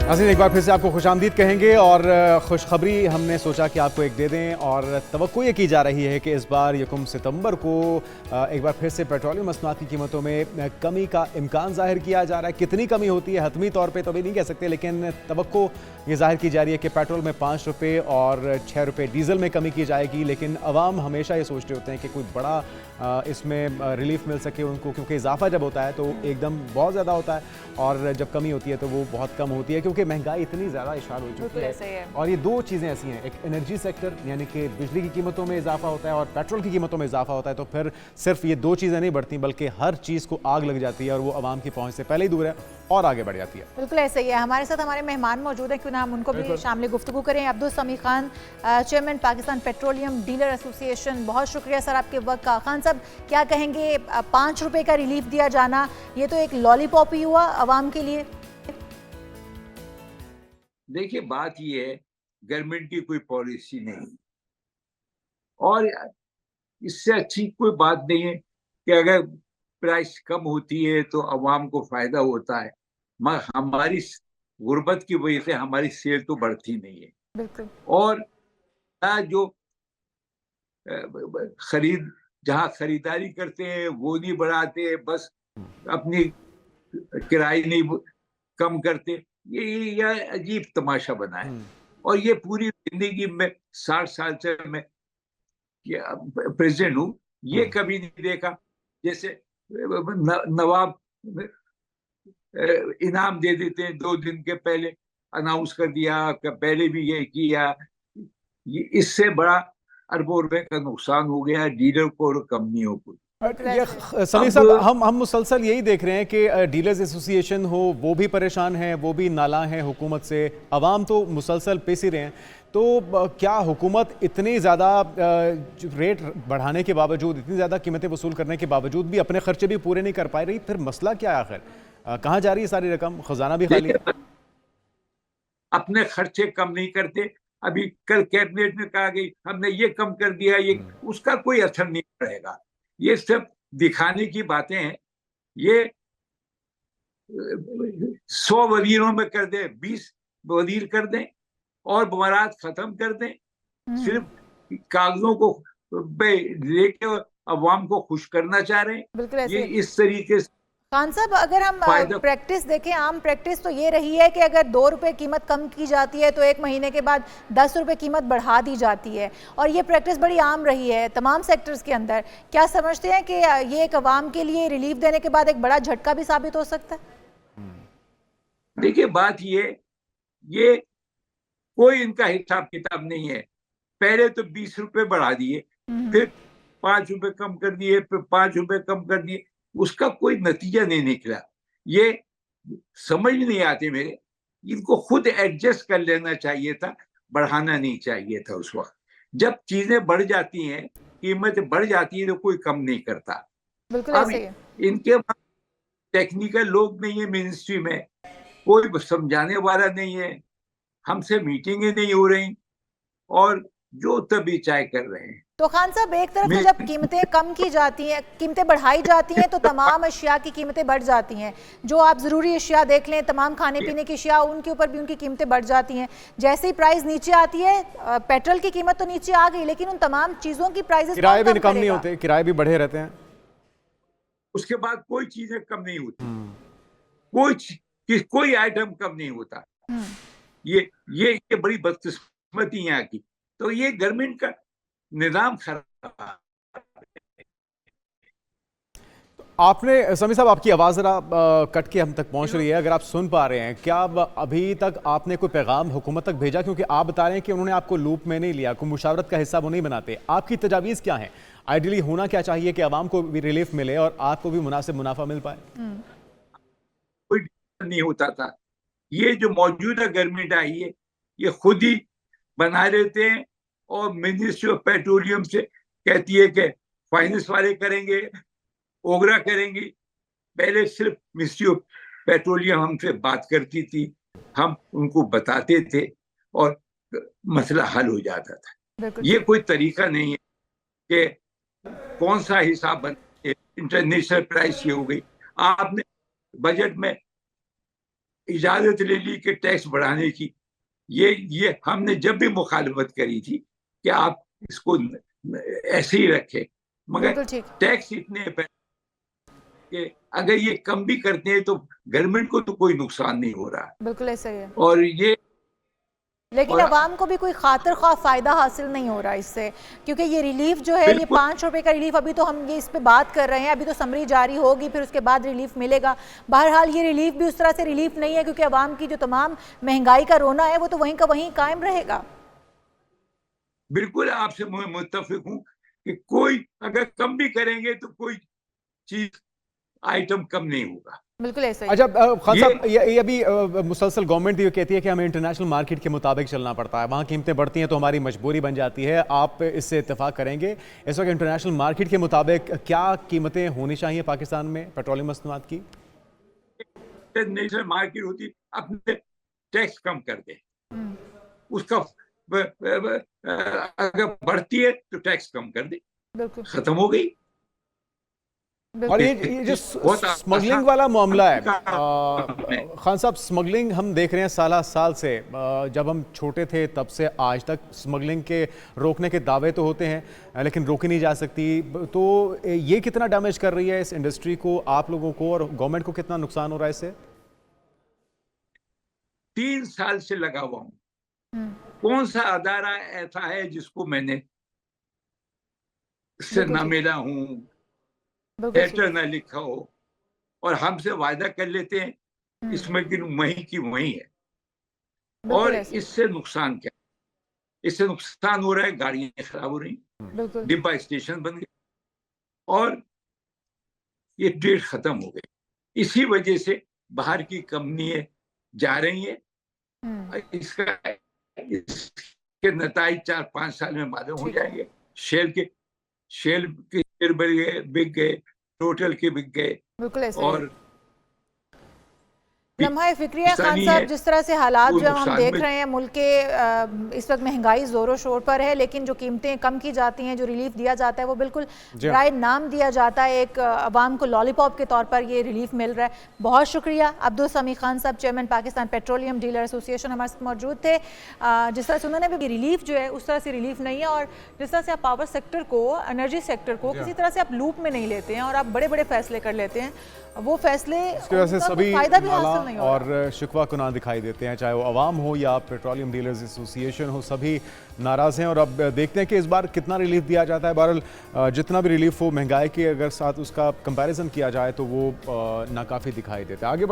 नाज़रीन, एक बार फिर से आपको खुशामदीद कहेंगे और खुशखबरी हमने सोचा कि आपको एक दे दें। और तवक्को ये की जा रही है कि इस बार 1 सितंबर को एक बार फिर से पेट्रोलियम मसनूआत की कीमतों में कमी का इम्कान ज़ाहिर किया जा रहा है। कितनी कमी होती है हतमी तौर पे तो अभी नहीं कह सकते, लेकिन तवक्को ये ज़ाहिर की जा रही है कि पेट्रोल में 5 रुपये और 6 रुपये डीज़ल में कमी की जाएगी। लेकिन अवाम हमेशा ये सोचते होते हैं कि कोई बड़ा इसमें रिलीफ मिल सके उनको, क्योंकि इजाफा जब होता है तो एकदम बहुत ज़्यादा होता है और जब कमी होती है तो वो बहुत कम होती है, क्योंकि महंगाई इतनी ज़्यादा इशार हो चुकी है। और ये दो चीज़ें ऐसी हैं, एक एनर्जी सेक्टर यानी कि बिजली की कीमतों में इजाफा होता है और पेट्रोल की कीमतों में इजाफा होता है, तो फिर सिर्फ ये दो चीज़ें नहीं बढ़ती बल्कि हर चीज़ को आग लग जाती है और वो आवाम की पहुँच से पहले ही दूर है और आगे बढ़ जाती है। बिल्कुल ऐसा ही है। हमारे साथ हमारे मेहमान मौजूद हैं, क्यों ना हम उनको भी शामिल गुफ्तगू करें। अब्दुल समी Khan, chairman Pakistan petroleum dealer association, बहुत शुक्रिया सर आपके वक्त का। खान साहब, क्या कहेंगे, 5 रुपए का रिलीफ दिया जाना ये तो एक लॉलीपॉप ही हुआ अवाम के लिए? देखिए, बात ये है, गवर्नमेंट की कोई पॉलिसी नहीं और इससे अच्छी कोई बात नहीं है कि अगर प्राइस कम होती है तो अवाम को फायदा होता है, मगर हमारी गुर्बत की वजह से हमारी सेल तो बढ़ती नहीं है। बिल्कुल। और जो खरीद जहाँ खरीदारी करते हैं वो नहीं बढ़ाते हैं, बस अपनी किराए नहीं कम करते। ये अजीब तमाशा बना है। और ये पूरी जिंदगी में 60 साल से मैं प्रेसिडेंट हूँ, ये कभी नहीं देखा। जैसे नवाब इनाम दे देते हैं, 2 दिन के पहले अनाउंस कर दिया, पहले भी ये किया। इससे बड़ा अरबों रुपए का नुकसान हो गया डीलर को और कंपनियों को। ये सनी साहब, हम मुसलसल यही देख रहे हैं कि डीलर्स एसोसिएशन हो वो भी परेशान है, वो भी नाला है हुकूमत से, अवाम तो मुसलसल पिस ही रहे हैं। तो क्या हुकूमत इतनी ज़्यादा रेट बढ़ाने के बावजूद, इतनी ज़्यादा कीमतें वसूल करने के बावजूद भी अपने खर्चे भी पूरे नहीं कर पा रही? फिर मसला क्या है आखिर? कहाँ जा रही है सारी रकम? खजाना भी खाली है। अपने खर्चे कम नहीं करते। अभी कल कैबिनेट में कहा गई हमने ये कम कर दिया, ये उसका कोई असर नहीं पड़ेगा। ये सब दिखाने की बातें हैं। ये 100 वजीरों में कर दें, 20 वजीर कर दें और बरात खत्म कर दें, सिर्फ कागजों को लेके अवाम को खुश करना चाह रहे हैं। ये इस तरीके से। खान साहब, अगर हम प्रैक्टिस देखें, आम प्रैक्टिस तो ये रही है कि अगर 2 रुपए कीमत कम की जाती है तो 1 महीने के बाद 10 रुपए कीमत बढ़ा दी जाती है, और ये प्रैक्टिस बड़ी आम रही है तमाम सेक्टर्स के अंदर। क्या समझते हैं कि ये एक अवाम के लिए रिलीफ देने के बाद एक बड़ा झटका भी साबित हो सकता है? देखिए, बात ये कोई इनका हिसाब किताब नहीं है। पहले तो 20 रुपए बढ़ा दिए, फिर 5 रुपए कम कर दिए, फिर 5 रुपए कम कर दिए, उसका कोई नतीजा नहीं निकला। ये समझ नहीं आते मेरे, इनको खुद एडजस्ट कर लेना चाहिए था, बढ़ाना नहीं चाहिए था उस वक्त। जब चीजें बढ़ जाती हैं, कीमतें बढ़ जाती है तो कोई कम नहीं करता। अब इनके पास टेक्निकल लोग नहीं है, मिनिस्ट्री में कोई समझाने वाला नहीं है, हमसे मीटिंगें नहीं हो रही और जो तभी चाय कर रहे हैं। तो खान साहब, एक तरफ तो जब कीमतें कम की जाती हैं, कीमतें बढ़ाई जाती हैं तो तमाम अशिया की कीमतें बढ़ जाती हैं। जो आप ज़रूरी अशिया देख लें, तमाम खाने पीने की अशिया, उनके ऊपर भी उनकी कीमतें बढ़ जाती हैं। जैसे ही प्राइस नीचे आती है, पेट्रोल की कीमत तो नीचे आ गई, लेकिन उन तमाम चीज़ों की प्राइसेस किराए भी कम नहीं होते, किराए भी बढ़े रहते हैं। उसके बाद कोई चीजें कम नहीं होती, कोई आइटम कम नहीं होता। ये बड़ी बदकिस्मती यहाँ की। तो ये गवर्नमेंट का निजाम खराब। आपने समी साहब, आपकी आवाज़ ज़रा कट के हम तक पहुंच रही है, अगर आप सुन पा रहे हैं, क्या अभी तक आपने कोई पैगाम हुकूमत तक भेजा? क्योंकि आप बता रहे हैं कि उन्होंने आपको लूप में नहीं लिया, कोई मुशावरत का हिस्सा वो नहीं बनाते। आपकी तजावीज़ क्या है? आइडियली होना क्या चाहिए कि आवाम को भी रिलीफ मिले और आपको भी मुनासिब मुनाफा मिल पाए? कोई नहीं होता था। ये जो मौजूदा गवर्नमेंट आई है, ये खुद ही बना लेते हैं और मिनिस्ट्री ऑफ पेट्रोलियम से कहती है कि फाइनेंस वाले करेंगे, ओगरा करेंगी। पहले सिर्फ मिनिस्ट्री ऑफ पेट्रोलियम हमसे बात करती थी, हम उनको बताते थे और मसला हल हो जाता था। ये कोई तरीका नहीं है कि कौन सा हिसाब बने, इंटरनेशनल प्राइस ये हो गई। आपने बजट में इजाजत ले ली कि टैक्स बढ़ाने की। ये हमने जब भी मुखालफत करी थी कि आप इसको ऐसे ही रखें, मगर बिल्कुल ठीक। टैक्स इतने कि अगर ये कम भी करते हैं तो गवर्नमेंट को तो कोई नुकसान नहीं हो रहा। बिल्कुल ऐसा ही है। और ये लेकिन अवाम को भी कोई खातिर ख्वाह फ़ायदा हासिल नहीं हो रहा इससे, क्योंकि ये रिलीफ जो है, ये 5 रुपए का रिलीफ, अभी तो हम ये इस पे बात कर रहे हैं, अभी तो समरी जारी होगी, फिर उसके बाद रिलीफ मिलेगा। बहरहाल ये रिलीफ भी उस तरह से रिलीफ नहीं है, क्योंकि अवाम की जो तमाम महंगाई का रोना है वो तो वहीं का वहीं कायम रहेगा। बिल्कुल आपसे मुत्तफिक हूँ कि कोई अगर कम भी करेंगे तो कोई चीज आइटम कम नहीं होगा। बिल्कुल ऐसा ही। अच्छा खान साहब, ये अभी मुसलसल गवर्नमेंट ये कहती है कि हमें इंटरनेशनल मार्केट के मुताबिक चलना पड़ता है, वहाँ कीमतें बढ़ती हैं तो हमारी मजबूरी बन जाती है। आप इससे इत्तेफाक करेंगे? इस वक्त इंटरनेशनल मार्केट के मुताबिक क्या कीमतें होनी चाहिए पाकिस्तान में पेट्रोलियम मसनूआत की? इंटरनेशनल मार्केट होती, अपने टैक्स कम कर दे, उसका अगर बढ़ती है तो टैक्स कम कर दे, खत्म हो गई। और ये जो स्मगलिंग वाला मामला है खान साहब, स्मगलिंग हम देख रहे हैं साल साल से, जब हम छोटे थे तब से आज तक स्मगलिंग के रोकने के दावे तो होते हैं लेकिन रोकी नहीं जा सकती। तो ये कितना डैमेज कर रही है इस इंडस्ट्री को, आप लोगों को, और गवर्नमेंट को कितना नुकसान हो रहा है इससे? 3 साल से लगा हुआ हूं, कौन सा अदारा ऐसा है जिसको मैंने इससे ना मिला हूं, लेटर ना लिखा हो, और हमसे वायदा कर लेते हैं इसमें कि वहीं की वहीं है। और इससे नुकसान क्या? इससे नुकसान हो रहा है, गाड़ियां खराब हो रही, डिब्बा स्टेशन बन गए और ये डेट खत्म हो गई। इसी वजह से बाहर की कंपनियां जा रही हैं। इसके नताइज 4-5 साल में मालूम हो जाएंगे। शेल के शेयर बिक गए, टोटल के बिक गए, और लम्हा फिक्रिया खान साहब, जिस तरह से हालात जो हम देख रहे हैं मुल्क के, इस वक्त महंगाई जोरों शोर पर है, लेकिन जो कीमतें कम की जाती हैं, जो रिलीफ दिया जाता है वो बिल्कुल राय नाम दिया जाता है, एक अवाम को लॉलीपॉप के तौर पर ये रिलीफ मिल रहा है। बहुत शुक्रिया अब्दुल समी खान साहब, chairman Pakistan petroleum dealer association, हमारे साथ मौजूद थे। जिस तरह से उन्होंने भी रिलीफ जो है उस तरह से रिलीफ नहीं है, और जिस तरह से आप पावर सेक्टर को, एनर्जी सेक्टर को किसी तरह से आप लूप में नहीं लेते हैं और आप बड़े बड़े फैसले कर लेते हैं, वो फैसले सभी फायदा भी हासिल नहीं हो और शिकवा कुना दिखाई देते हैं, चाहे वो अवाम हो या पेट्रोलियम डीलर्स एसोसिएशन हो, सभी नाराज़ हैं। और अब देखते हैं कि इस बार कितना रिलीफ दिया जाता है। बहरहाल जितना भी रिलीफ हो, महंगाई के अगर साथ उसका कंपैरिजन किया जाए तो वो नाकाफ़ी दिखाई देता है। आगे